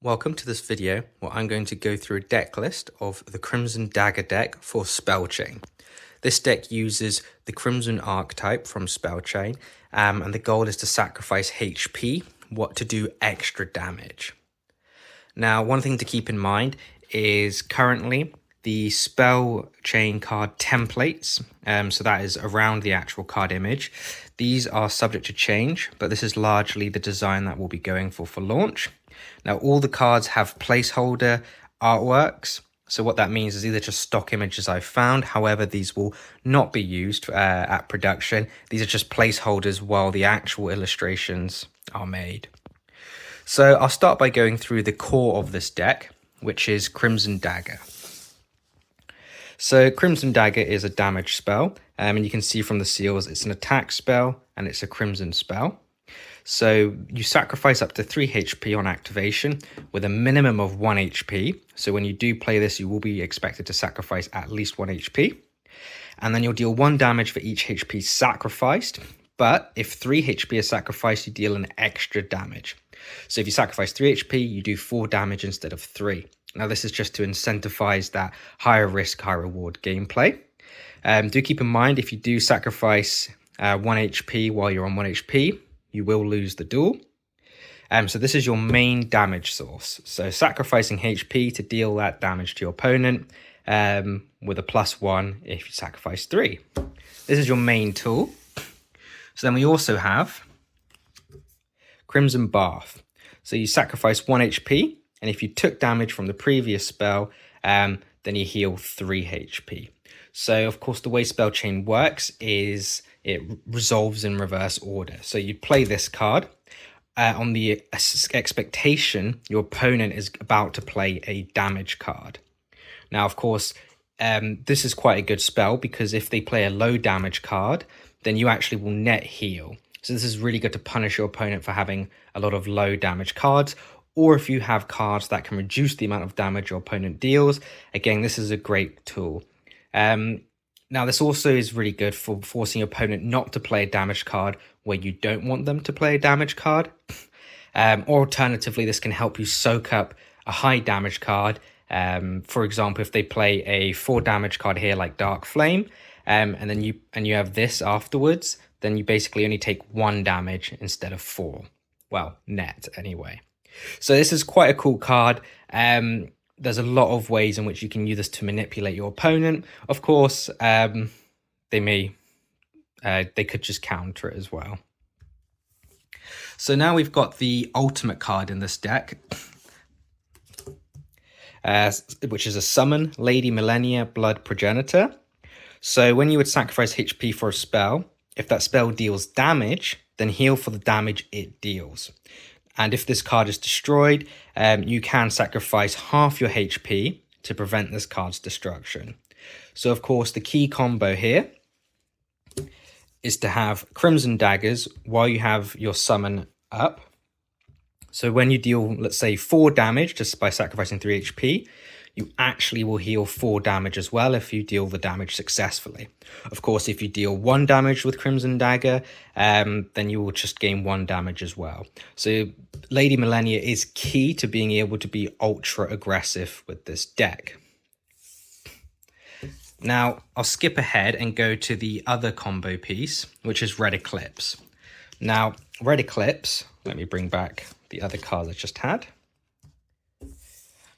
Welcome to this video where I'm going to go through a deck list of the Crimson Dagger deck for Spell Chain. This deck uses the Crimson archetype from Spell Chain, and the goal is to sacrifice HP to do extra damage. Now, one thing to keep in mind is currently the Spell Chain card templates, so that is around the actual card image. These are subject to change, but this is largely the design that we'll be going for launch. Now, all the cards have placeholder artworks. So what that means is either just stock images I've found. However, these will not be used at production. These are just placeholders while the actual illustrations are made. So I'll start by going through the core of this deck, which is Crimson Dagger. So Crimson Dagger is a damage spell, and you can see from the seals it's an attack spell and it's a crimson spell. So you sacrifice up to 3 HP on activation with a minimum of 1 HP. So when you do play this, you will be expected to sacrifice at least 1 HP. And then you'll deal 1 damage for each HP sacrificed. But if 3 HP is sacrificed, you deal an extra damage. So if you sacrifice 3 HP, you do 4 damage instead of 3. Now this is just to incentivize that higher risk, high reward gameplay. Do keep in mind, if you do sacrifice 1 HP while you're on 1 HP, you will lose the duel. So this is your main damage source. So sacrificing HP to deal that damage to your opponent with a +1 if you sacrifice 3. This is your main tool. So then we also have Crimson Bath. So you sacrifice 1 HP, and if you took damage from the previous spell, then you heal 3 HP. So of course the way Spell Chain works is it resolves in reverse order. So you play this card on the expectation your opponent is about to play a damage card. Now, of course, this is quite a good spell because if they play a low damage card, then you actually will net heal. So this is really good to punish your opponent for having a lot of low damage cards, or if you have cards that can reduce the amount of damage your opponent deals. Again, this is a great tool. Now, this also is really good for forcing your opponent not to play a damage card where you don't want them to play a damage card. Or alternatively, this can help you soak up a high damage card. For example, if they play a 4 damage card here like Dark Flame, and then you have this afterwards, then you basically only take 1 damage instead of 4. Well, net anyway. So this is quite a cool card. There's a lot of ways in which you can use this to manipulate your opponent. Of course, they could just counter it as well. So now we've got the ultimate card in this deck, which is a summon, Lady Millennia Blood Progenitor. So when you would sacrifice HP for a spell, if that spell deals damage, then heal for the damage it deals. And if this card is destroyed, you can sacrifice half your HP to prevent this card's destruction. So, of course, the key combo here is to have Crimson Daggers while you have your summon up. So when you deal, let's say, 4 damage just by sacrificing 3 HP, you actually will heal 4 damage as well if you deal the damage successfully. Of course, if you deal 1 damage with Crimson Dagger, then you will just gain 1 damage as well. So Lady Millennia is key to being able to be ultra aggressive with this deck. Now, I'll skip ahead and go to the other combo piece, which is Red Eclipse. Now, Red Eclipse, let me bring back the other card I just had.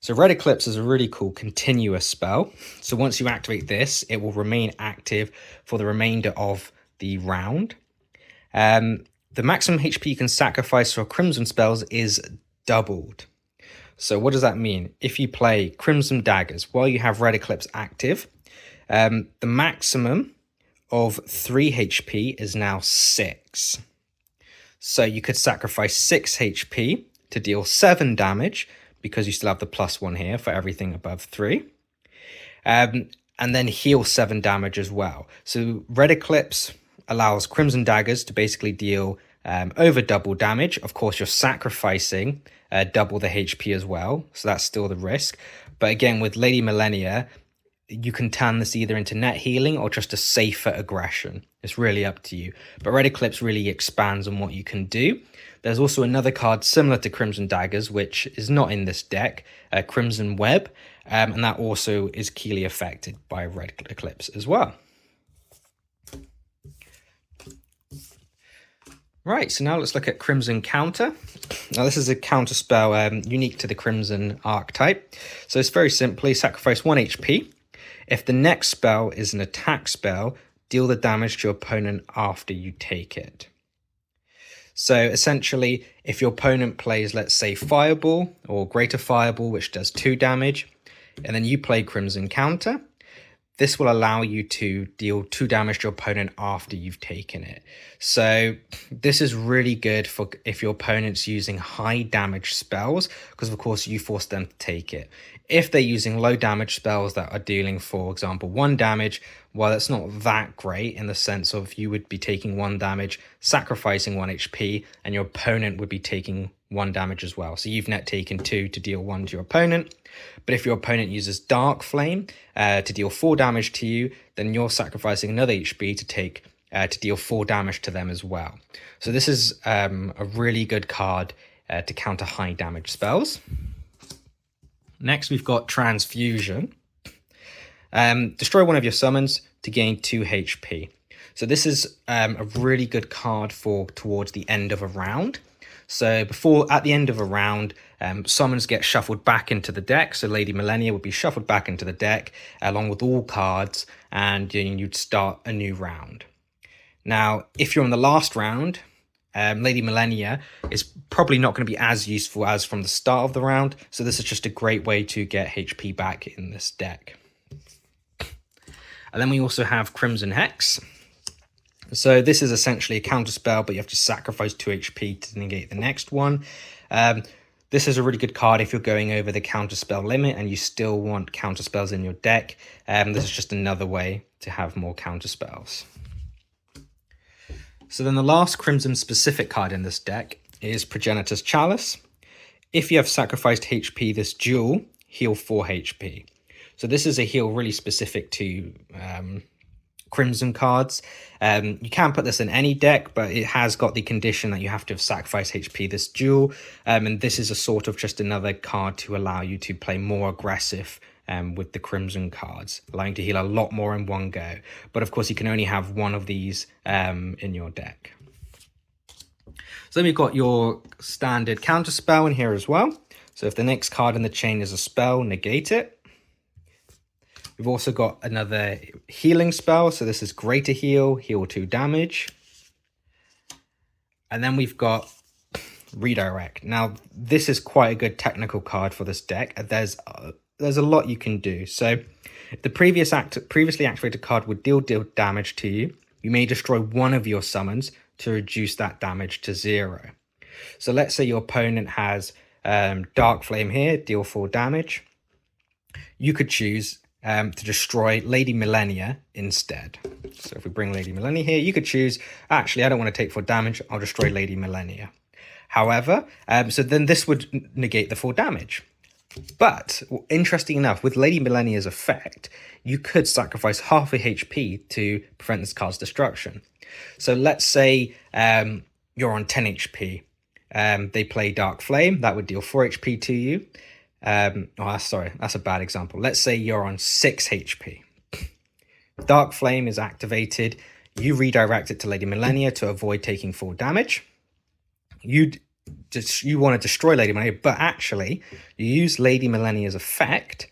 So Red Eclipse is a really cool continuous spell. So once you activate this, it will remain active for the remainder of the round. The maximum HP you can sacrifice for Crimson spells is doubled. So what does that mean? If you play Crimson Daggers while you have Red Eclipse active, the maximum of 3 HP is now 6. So you could sacrifice 6 HP to deal 7 damage, because you still have the +1 here for everything above 3. And then heal 7 damage as well. So Red Eclipse allows Crimson Daggers to basically deal over double damage. Of course, you're sacrificing double the HP as well, so that's still the risk. But again, with Lady Millennia, you can turn this either into net healing or just a safer aggression. It's really up to you. But Red Eclipse really expands on what you can do. There's also another card similar to Crimson Daggers, which is not in this deck, Crimson Web, and that also is keyly affected by Red Eclipse as well. Right, so now let's look at Crimson Counter. Now this is a counter spell unique to the Crimson archetype. So it's very simply sacrifice 1 HP. If the next spell is an attack spell, deal the damage to your opponent after you take it. So essentially, if your opponent plays, let's say, Fireball or Greater Fireball, which does 2 damage, and then you play Crimson Counter, this will allow you to deal 2 damage to your opponent after you've taken it. So this is really good for if your opponent's using high damage spells, because of course you force them to take it. If they're using low damage spells that are dealing, for example, 1 damage, well, that's not that great in the sense of you would be taking 1 damage, sacrificing 1 HP, and your opponent would be taking 1 damage as well. So you've net taken 2 to deal 1 to your opponent. But if your opponent uses Dark Flame to deal 4 damage to you, then you're sacrificing another HP to take to deal 4 damage to them as well. So this is a really good card to counter high damage spells. Next, we've got Transfusion. Destroy one of your summons to gain 2 HP. So this is a really good card for towards the end of a round. So at the end of a round, summons get shuffled back into the deck. So Lady Millennia would be shuffled back into the deck along with all cards, and you'd start a new round. Now, if you're on the last round, Lady Millennia is probably not going to be as useful as from the start of the round. So this is just a great way to get HP back in this deck. And then we also have Crimson Hex. So this is essentially a counter spell, but you have to sacrifice 2 HP to negate the next one. This is a really good card if you're going over the counter spell limit and you still want counter spells in your deck. This is just another way to have more counter spells. So then the last Crimson specific card in this deck is Progenitor's Chalice. If you have sacrificed HP this duel, heal 4 HP. So this is a heal really specific to Crimson cards. You can put this in any deck, but it has got the condition that you have to have sacrificed HP this duel. And this is a sort of just another card to allow you to play more aggressive with the Crimson cards, allowing to heal a lot more in one go. But of course, you can only have one of these in your deck. So then we've got your standard counter spell in here as well. So if the next card in the chain is a spell, negate it. We've also got another healing spell. So this is Greater Heal, heal 2 damage. And then we've got Redirect. Now, this is quite a good technical card for this deck. There's a lot you can do. So if the previously activated card would deal damage to you, you may destroy one of your summons to reduce that damage to 0. So let's say your opponent has Dark Flame here, deal 4 damage. You could choose to destroy Lady Millennia instead. So if we bring Lady Millennia here, you could choose, actually, I don't want to take 4 damage, I'll destroy Lady Millennia. However, so then this would negate the 4 damage. But, interesting enough, with Lady Millennia's effect, you could sacrifice half a HP to prevent this card's destruction. So let's say you're on 10 HP. They play Dark Flame, that would deal 4 HP to you. Sorry, that's a bad example. Let's say you're on 6 HP. Dark Flame is activated. You redirect it to Lady Millennia to avoid taking 4 damage. You want to destroy Lady Millennia, but actually you use Lady Millennia's effect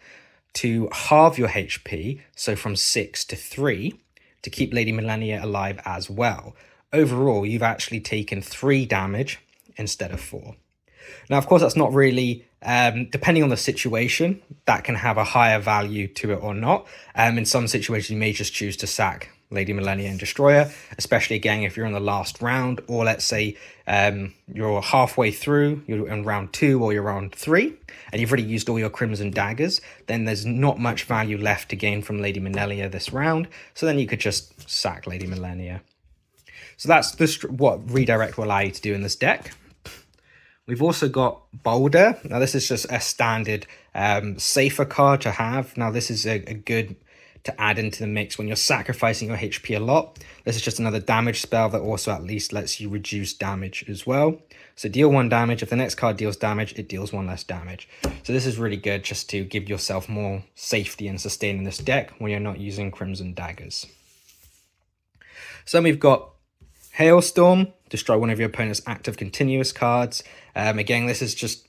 to halve your HP, so from 6 to 3, to keep Lady Millennia alive as well. Overall, you've actually taken 3 damage instead of 4. Now, of course, that's not really, depending on the situation, that can have a higher value to it or not. In some situations, you may just choose to sack Lady Millennia and destroy her, especially again if you're in the last round, or let's say you're halfway through, you're in round 2 or you're round 3, and you've already used all your Crimson Daggers, then there's not much value left to gain from Lady Millennia this round, so then you could just sack Lady Millennia. So that's what Redirect will allow you to do in this deck. We've also got Boulder. Now this is just a standard safer card to have. Now this is a good to add into the mix when you're sacrificing your HP a lot. This is just another damage spell that also at least lets you reduce damage as well. So deal 1 damage. If the next card deals damage, it deals 1 less damage. So this is really good just to give yourself more safety and sustain in this deck when you're not using Crimson Daggers. So then we've got Hailstorm, destroy one of your opponent's active continuous cards. Again, this is just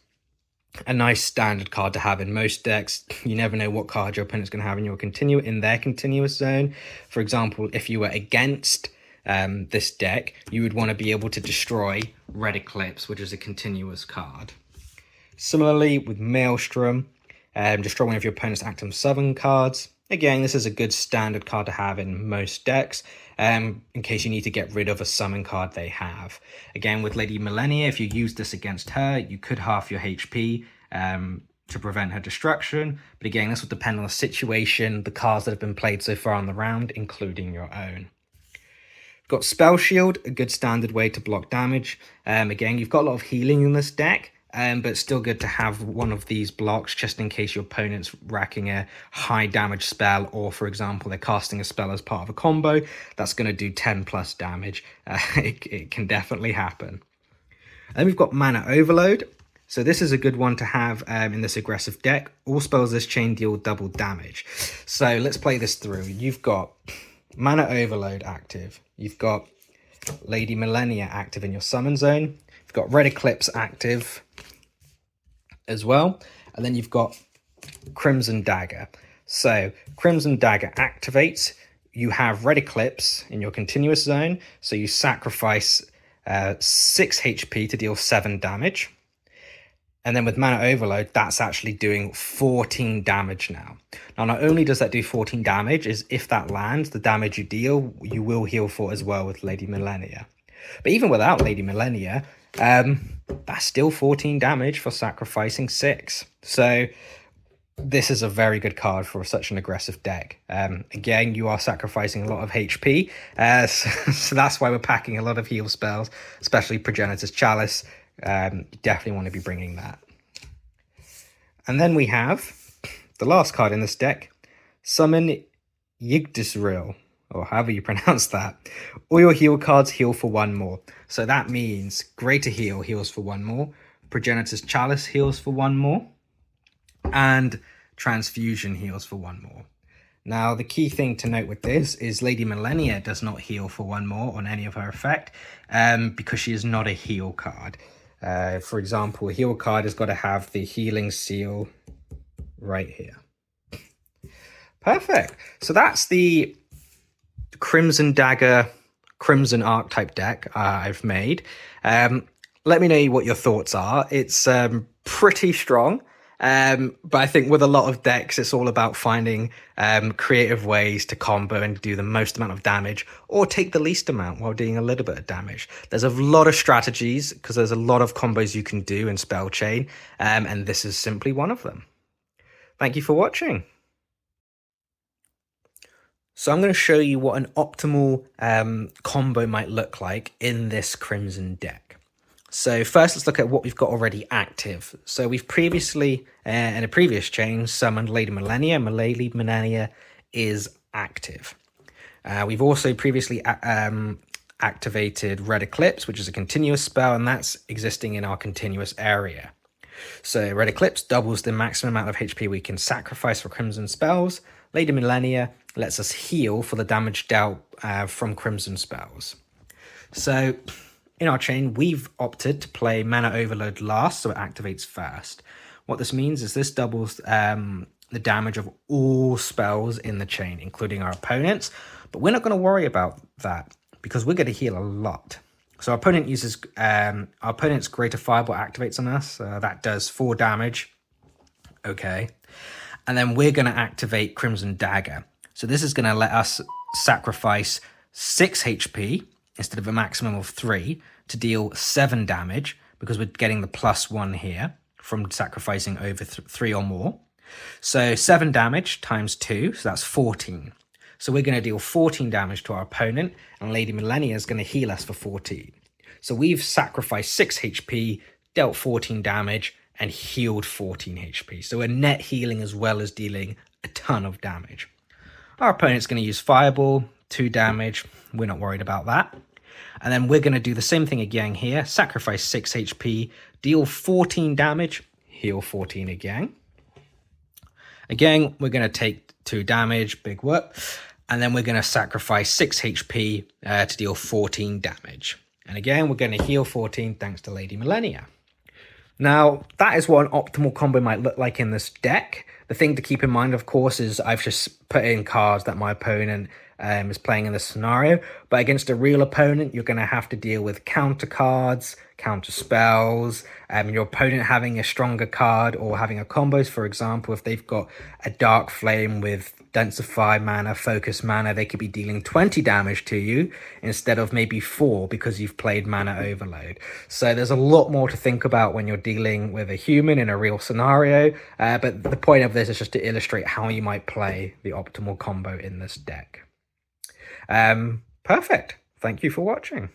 a nice standard card to have in most decks. You never know what card your opponent's going to have in their continuous zone. For example, if you were against this deck, you would want to be able to destroy Red Eclipse, which is a continuous card. Similarly, with Maelstrom, destroy one of your opponent's active summon cards. Again, this is a good standard card to have in most decks, in case you need to get rid of a summon card they have. Again, with Lady Millennia, if you use this against her, you could half your HP to prevent her destruction. But again, this will depend on the situation, the cards that have been played so far on the round, including your own. Got Spell Shield, a good standard way to block damage. Again, you've got a lot of healing in this deck, but it's still good to have one of these blocks just in case your opponent's racking a high damage spell, or for example, they're casting a spell as part of a combo that's going to do 10 plus damage. It can definitely happen. Then we've got Mana Overload. So this is a good one to have in this aggressive deck. All spells this chain deal double damage. So let's play this through. You've got Mana Overload active. You've got Lady Millennia active in your summon zone. You've got Red Eclipse active as well. And then you've got Crimson Dagger. So Crimson Dagger activates. You have Red Eclipse in your continuous zone. So you sacrifice 6 HP to deal 7 damage. And then with Mana Overload, that's actually doing 14 damage now. Now, not only does that do 14 damage, is if that lands, the damage you deal, you will heal for as well with Lady Millennia. But even without Lady Millennia, that's still 14 damage for sacrificing 6. So this is a very good card for such an aggressive deck. Again, you are sacrificing a lot of HP, so that's why we're packing a lot of heal spells, especially Progenitor's Chalice. You definitely want to be bringing that. And then we have the last card in this deck, Summon Yggdrasil, or however you pronounce that. All your heal cards heal for 1 more. So that means Greater Heal heals for 1 more, Progenitor's Chalice heals for 1 more, and Transfusion heals for 1 more. Now, the key thing to note with this is Lady Millennia does not heal for 1 more on any of her effect, because she is not a heal card. For example, a heal card has got to have the healing seal right here. Perfect. So that's the Crimson Dagger, Crimson Archetype deck I've made. Let me know what your thoughts are. It's pretty strong. But I think with a lot of decks, it's all about finding creative ways to combo and do the most amount of damage, or take the least amount while doing a little bit of damage. There's a lot of strategies because there's a lot of combos you can do in Spell Chain, and this is simply one of them. Thank you for watching. So I'm going to show you what an optimal combo might look like in this Crimson deck. So first, let's look at what we've got already active. So we've previously, in a previous chain, summoned Lady Millennia. Lady Millennia is active. We've also previously activated Red Eclipse, which is a continuous spell, and that's existing in our continuous area. So Red Eclipse doubles the maximum amount of HP we can sacrifice for Crimson spells. Lady Millennia lets us heal for the damage dealt from Crimson spells. So in our chain, we've opted to play Mana Overload last, so it activates first. What this means is this doubles the damage of all spells in the chain, including our opponents. But we're not going to worry about that because we're going to heal a lot. So our opponent uses our opponent's Greater Fireball activates on us. That does 4 damage. Okay. And then we're going to activate Crimson Dagger. So this is going to let us sacrifice 6 HP instead of a maximum of 3 to deal 7 damage, because we're getting the +1 here from sacrificing over 3 or more. So 7 damage times 2, so that's 14. So we're going to deal 14 damage to our opponent, and Lady Millennia is going to heal us for 14. So we've sacrificed 6 HP, dealt 14 damage, and healed 14 HP. So we're net healing as well as dealing a ton of damage. Our opponent's going to use Fireball, 2 damage. We're not worried about that. And then we're going to do the same thing again here. Sacrifice 6 HP, deal 14 damage, heal 14 again. Again, we're going to take 2 damage, big whoop. And then we're going to sacrifice 6 HP to deal 14 damage. And again, we're going to heal 14 thanks to Lady Millennia. Now, that is what an optimal combo might look like in this deck. The thing to keep in mind, of course, is I've just put in cards that my opponent is playing in this scenario. But against a real opponent, you're going to have to deal with counter cards, counter spells, your opponent having a stronger card or having a combos. For example, if they've got a Dark Flame with Densify mana, Focus mana, they could be dealing 20 damage to you instead of maybe 4 because you've played Mana Overload. So there's a lot more to think about when you're dealing with a human in a real scenario. But the point of this is just to illustrate how you might play the optimal combo in this deck. Perfect. Thank you for watching.